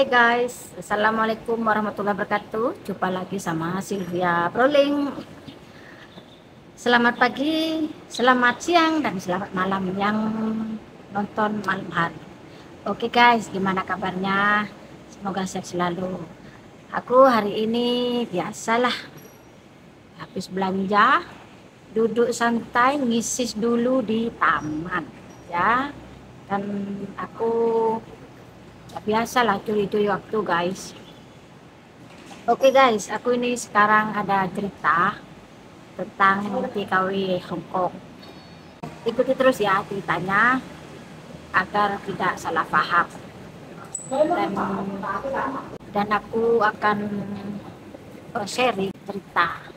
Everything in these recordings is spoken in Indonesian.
Hai guys, Assalamualaikum warahmatullahi wabarakatuh. Jumpa lagi sama Sylvia Proling. Selamat pagi, selamat siang, dan selamat malam yang nonton malam hari. Oke guys, gimana kabarnya? Semoga sehat selalu. Aku hari ini biasalah, habis belanja, duduk santai, ngisis dulu di taman, ya. Dan aku biasalah curi-curi waktu guys. Oke guys, aku ini sekarang ada cerita tentang TKW Hong Kong. Ikuti terus ya ceritanya agar tidak salah paham. Dan aku akan sharing cerita.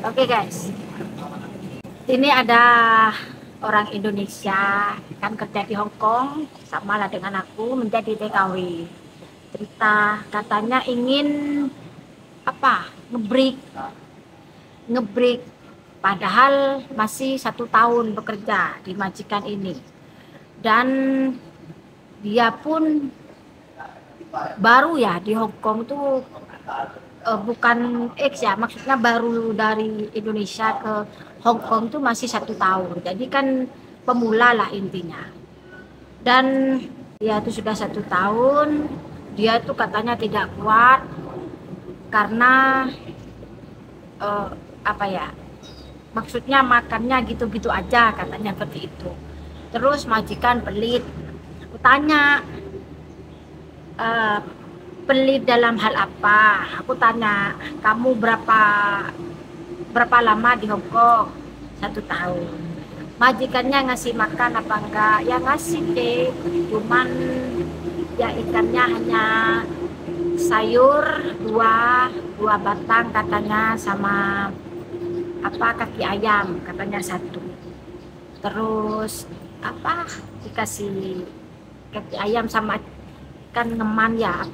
Oke guys, ini ada orang Indonesia kan kerja di Hong Kong, sama lah dengan aku menjadi TKW. Cerita katanya ingin ngebreak padahal masih 1 tahun bekerja di majikan ini, dan dia pun baru ya di Hong Kong tuh, bukan X ya, maksudnya baru dari Indonesia ke Hong Kong tuh masih 1 tahun, jadi kan pemula lah intinya. Dan dia tuh sudah 1 tahun, dia tuh katanya tidak kuat karena maksudnya makannya gitu-gitu aja katanya, seperti itu. Terus majikan pelit. Aku tanya, pelit dalam hal apa? Aku tanya, kamu berapa lama di Hong Kong? 1 tahun. Majikannya ngasih makan apa enggak? Ya ngasih deh, cuman ya ikannya hanya sayur dua batang katanya, sama kaki ayam katanya 1. Terus dikasih kaki ayam sama ikan ngeman ya,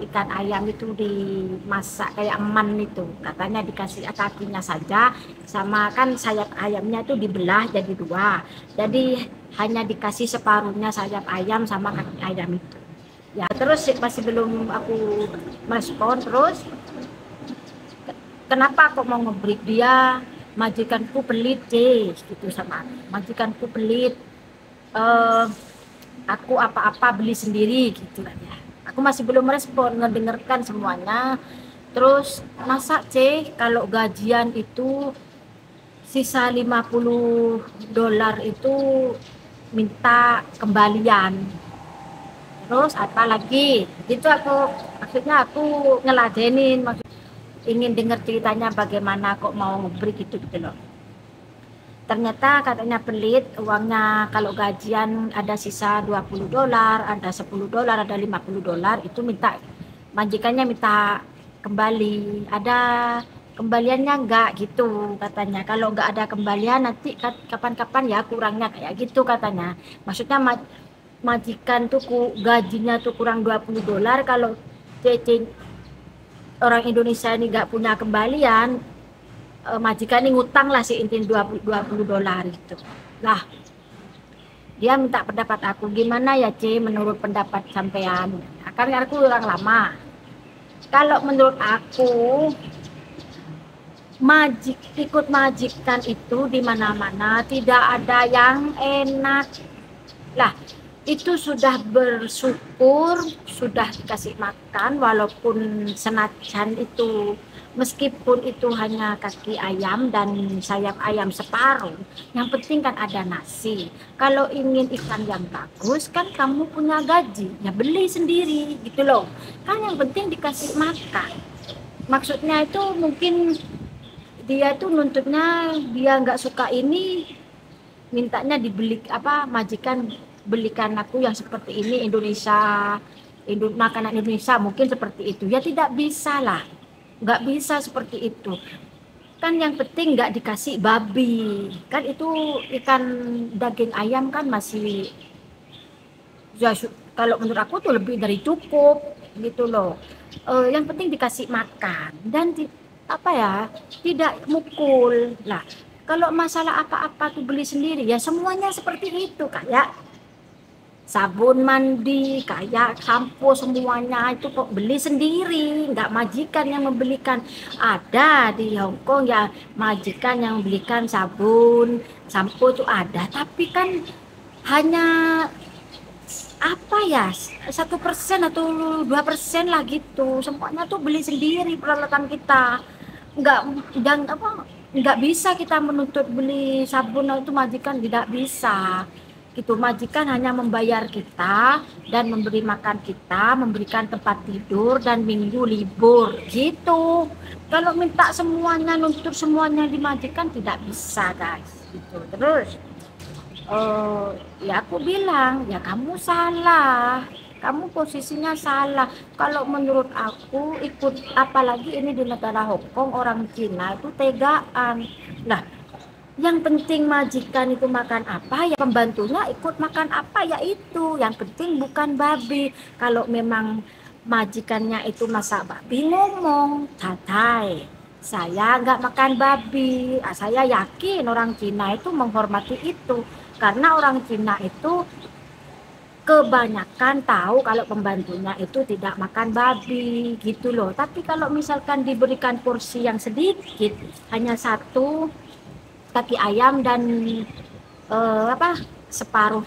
ikan ayam itu dimasak kayak eman itu, katanya dikasih kakinya saja, sama kan sayap ayamnya itu dibelah jadi 2, jadi hanya dikasih separuhnya sayap ayam sama kaki ayam itu ya. Terus masih belum aku merespon. Terus kenapa kok mau ngebreak dia? Majikanku pelit deh gitu, sama majikanku pelit, aku apa-apa beli sendiri gitu kan ya. Aku masih belum merespon, ngedengarkan semuanya. Terus masa kalau gajian itu sisa $50 itu minta kembalian? Terus apa lagi gitu, maksudnya aku ngeladenin, ingin dengar ceritanya bagaimana kok mau ngebreak gitu loh. Ternyata katanya pelit, uangnya kalau gajian ada sisa $20, ada $10, ada $50, itu majikannya minta kembali. Ada kembaliannya enggak gitu katanya. Kalau enggak ada kembalian nanti kapan-kapan ya kurangnya, kayak gitu katanya. Maksudnya majikan tuh gajinya tuh kurang $20, kalau orang Indonesia ini nggak punya kembalian, majikan ini ngutang lah si intin $20 itu lah. Dia minta pendapat aku, gimana ya menurut pendapat sampean, karena aku orang lama. Kalau menurut aku, ikut majikan itu di mana-mana tidak ada yang enak lah. Itu sudah bersyukur, sudah dikasih makan, walaupun senajan itu, meskipun itu hanya kaki ayam dan sayap ayam separuh, yang penting kan ada nasi. Kalau ingin ikan yang bagus kan kamu punya gaji, ya beli sendiri gitu loh. Kan yang penting dikasih makan. Maksudnya itu mungkin dia tuh nuntutnya, dia nggak suka ini, mintanya dibeli majikan belikan aku yang seperti ini, makanan Indonesia mungkin seperti itu ya. Tidak bisa lah, nggak bisa seperti itu kan. Yang penting nggak dikasih babi kan, itu ikan daging ayam kan masih ya, kalau menurut aku tuh lebih dari cukup gitu loh. Yang penting dikasih makan dan tidak mukul lah. Kalau masalah apa-apa tuh beli sendiri, ya semuanya seperti itu, kayak sabun mandi, kayak sampo, semuanya itu kok beli sendiri, nggak majikan yang membelikan. Ada di Hong Kong ya majikan yang membelikan sabun, sampo itu ada, tapi kan hanya apa ya, 1% atau 2% lah gitu. Semuanya tuh beli sendiri peralatan kita. Nggak, dan apa, nggak bisa kita menuntut beli sabun itu majikan, tidak bisa gitu. Majikan hanya membayar kita dan memberi makan kita, memberikan tempat tidur dan minggu libur gitu. Kalau minta semuanya, nuntut semuanya dimajikan, tidak bisa guys gitu. Terus ya aku bilang, ya kamu salah, kamu posisinya salah. Kalau menurut aku ikut, apalagi ini di negara Hong Kong, orang Cina itu tegaan lah. Yang penting majikan itu makan apa, ya pembantunya ikut makan apa, ya itu yang penting, bukan babi. Kalau memang majikannya itu masak babi, ngomong santai, saya nggak makan babi. Saya yakin orang Cina itu menghormati itu, karena orang Cina itu kebanyakan tahu kalau pembantunya itu tidak makan babi gitu loh. Tapi kalau misalkan diberikan porsi yang sedikit, hanya satu kaki ayam dan separuh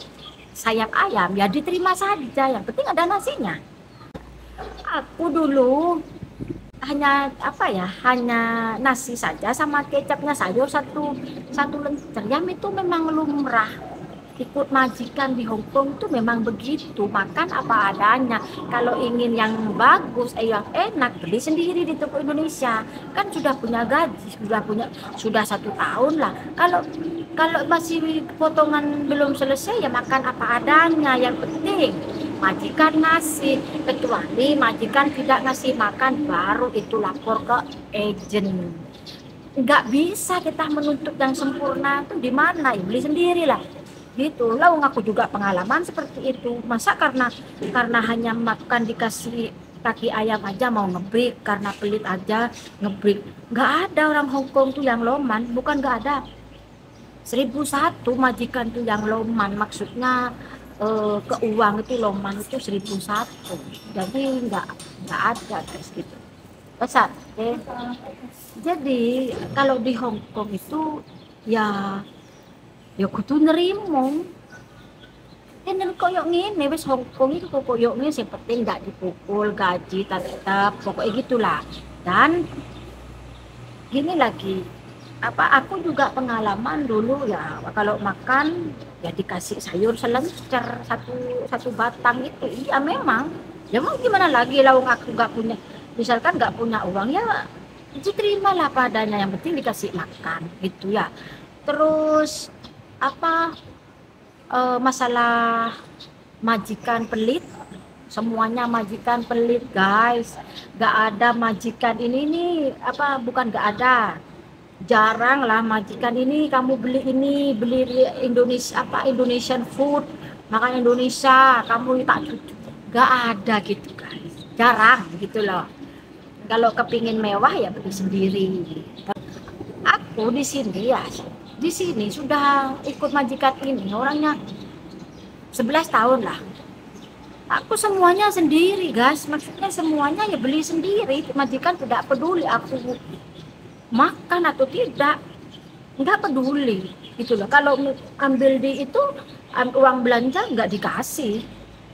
sayap ayam, ya diterima saja, yang penting ada nasinya. Aku dulu hanya nasi saja sama kecapnya, sayur satu satu lencer, yang itu memang lumrah. Ikut majikan di Hong Kong itu memang begitu, makan apa adanya. Kalau ingin yang bagus, yang enak, beli sendiri di toko Indonesia. Kan sudah punya gaji, sudah 1 tahun lah. Kalau masih potongan belum selesai, ya makan apa adanya. Yang penting majikan ngasih, kecuali majikan tidak ngasih makan, baru itu lapor ke agent. Nggak bisa kita menuntut yang sempurna, itu di mana, ya beli sendiri lah gitu lah. Aku juga pengalaman seperti itu. Masa karena hanya makan dikasih kaki ayam aja mau ngebreak, karena pelit aja ngebreak? Nggak ada orang Hong Kong tuh yang loman, bukan nggak ada, 1001 majikan tuh yang loman, maksudnya ke uang itu loman itu 1001. Jadi nggak ada guys gitu. Besar jadi kalau di Hong Kong itu ya kudu nerimo. Enen koyo ngene wis, Hong Kong itu koyo ngene, sing penting nggak dipukul, gaji tetap, pokoknya gitulah. Dan gini lagi, aku juga pengalaman dulu ya, kalau makan ya dikasih sayur selencer satu batang itu, ya memang, ya mau gimana lagi lah, aku nggak punya, misalkan nggak punya uang, ya diterimalah padanya, yang penting dikasih makan gitu ya. Terus masalah majikan pelit, semuanya majikan pelit guys. Gak ada majikan ini nih, bukan gak ada, jarang lah majikan ini kamu beli Indonesia, Indonesian food, makan Indonesia kamu tak cucu, gak ada gitu guys, jarang gitu loh. Kalau kepingin mewah ya beli sendiri. Aku di sini sudah ikut majikan ini, orangnya 11 tahun lah. Aku semuanya sendiri guys, maksudnya semuanya ya beli sendiri. Majikan tidak peduli aku makan atau tidak, nggak peduli gitu loh. Kalau ambil di itu uang belanja nggak dikasih,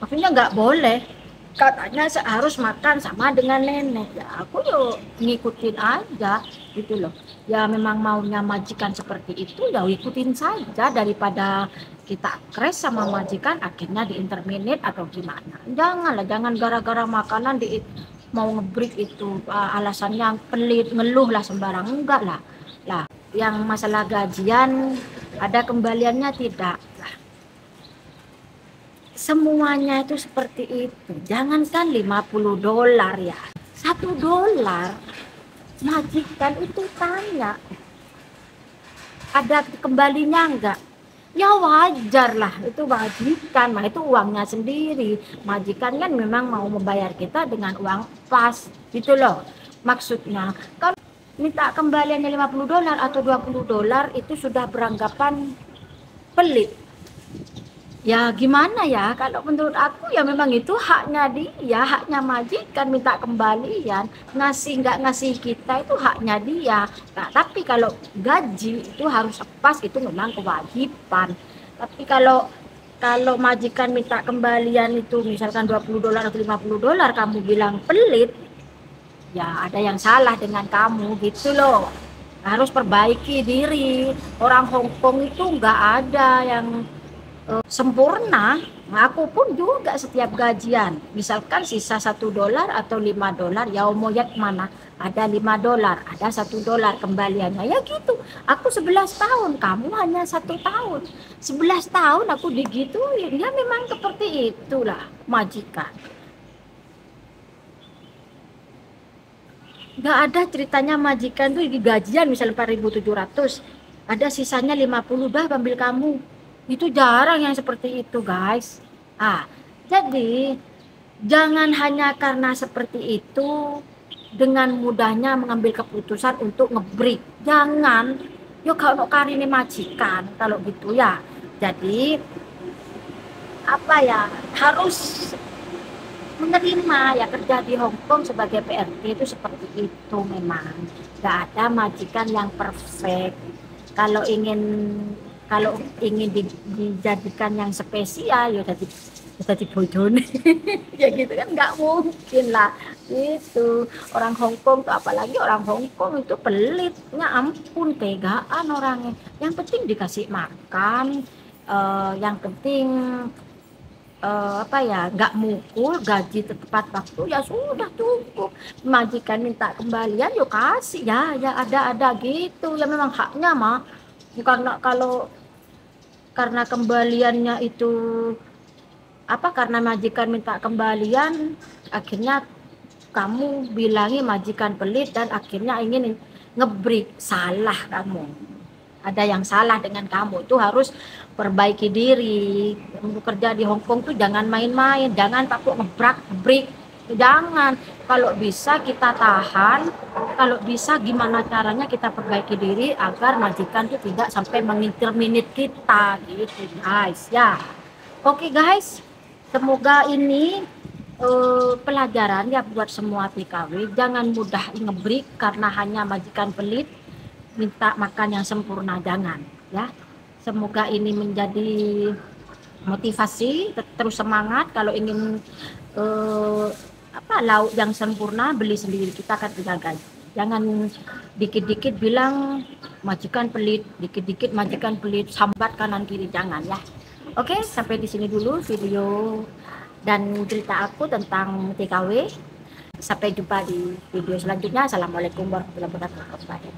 maksudnya nggak boleh, katanya harus makan sama dengan nenek. Ya aku yuk ngikutin aja gitu loh. Ya memang maunya majikan seperti itu, ya ikutin saja, daripada kita crash sama majikan akhirnya di-interminate atau gimana. Jangan gara-gara makanan mau ngebreak itu alasannya pelit, ngeluh lah sembarang, enggak lah. Yang masalah gajian ada kembaliannya, tidak lah. Semuanya itu seperti itu. Jangankan $50 ya, $1 majikan itu tanya ada kembalinya enggak, ya wajar lah, itu majikan mah, itu uangnya sendiri. Majikan kan memang mau membayar kita dengan uang pas gitu loh, maksudnya. minta kembaliannya 50 dolar atau 20 dolar itu sudah beranggapan pelit. Ya gimana ya, kalau menurut aku ya memang itu haknya dia, haknya majikan minta kembalian, ngasih nggak ngasih kita itu haknya dia. Nah, tapi kalau gaji itu harus pas, itu memang kewajiban. Tapi kalau majikan minta kembalian itu misalkan 20 dolar atau 50 dolar, kamu bilang pelit, ya ada yang salah dengan kamu gitu loh. Harus perbaiki diri. Orang Hong Kong itu nggak ada yang sempurna. Aku pun juga setiap gajian misalkan sisa 1 dolar atau 5 dolar, ya omoyat mana ada 5 dolar, ada 1 dolar kembaliannya, ya gitu. Aku 11 tahun, kamu hanya 1 tahun. 11 tahun aku digituin, ya memang seperti itulah majikan. Nggak ada ceritanya majikan tuh di gajian misalnya 4.700, ada sisanya 50, dah ambil kamu. Itu jarang yang seperti itu, guys. Jadi jangan hanya karena seperti itu dengan mudahnya mengambil keputusan untuk ngebreak. Jangan. Yo kalau kari ini majikan kalau gitu ya. Jadi apa ya, harus menerima ya, kerja di Hong Kong sebagai PRT itu seperti itu memang. Gak ada majikan yang perfect. Kalau ingin kalau ingin dijadikan yang spesial ya jadi bodoh ya gitu kan, nggak mungkin lah itu. Orang Hong Kong tuh, apalagi orang Hong Kong itu pelitnya ampun, tegaan orangnya. Yang penting dikasih makan, yang penting apa ya, nggak mukul, gaji tepat waktu, ya sudah cukup. Majikan minta kembalian yuk kasih, ya ada gitu ya, memang haknya mah. Karena karena kembaliannya itu apa, karena majikan minta kembalian akhirnya kamu bilangi majikan pelit dan akhirnya ingin ngebreak, salah kamu. Ada yang salah dengan kamu, itu harus perbaiki diri. Untuk kerja di Hong Kong tuh jangan main-main, jangan takut ngebreak, jangan. Kalau bisa kita tahan, kalau bisa gimana caranya kita perbaiki diri agar majikan tuh tidak sampai menginterminate kita gitu, guys ya. Oke guys, semoga ini pelajaran ya buat semua TKW. Jangan mudah ngebreak karena hanya majikan pelit, minta makan yang sempurna, jangan ya. Semoga ini menjadi motivasi, terus semangat. Kalau ingin lauk yang sempurna, beli sendiri, kita akan jaga. Jangan dikit-dikit bilang majikan pelit, dikit-dikit majikan pelit, sambat kanan kiri, jangan ya. Oke, sampai di sini dulu video dan cerita aku tentang TKW. Sampai jumpa di video selanjutnya. Assalamualaikum warahmatullahi wabarakatuh.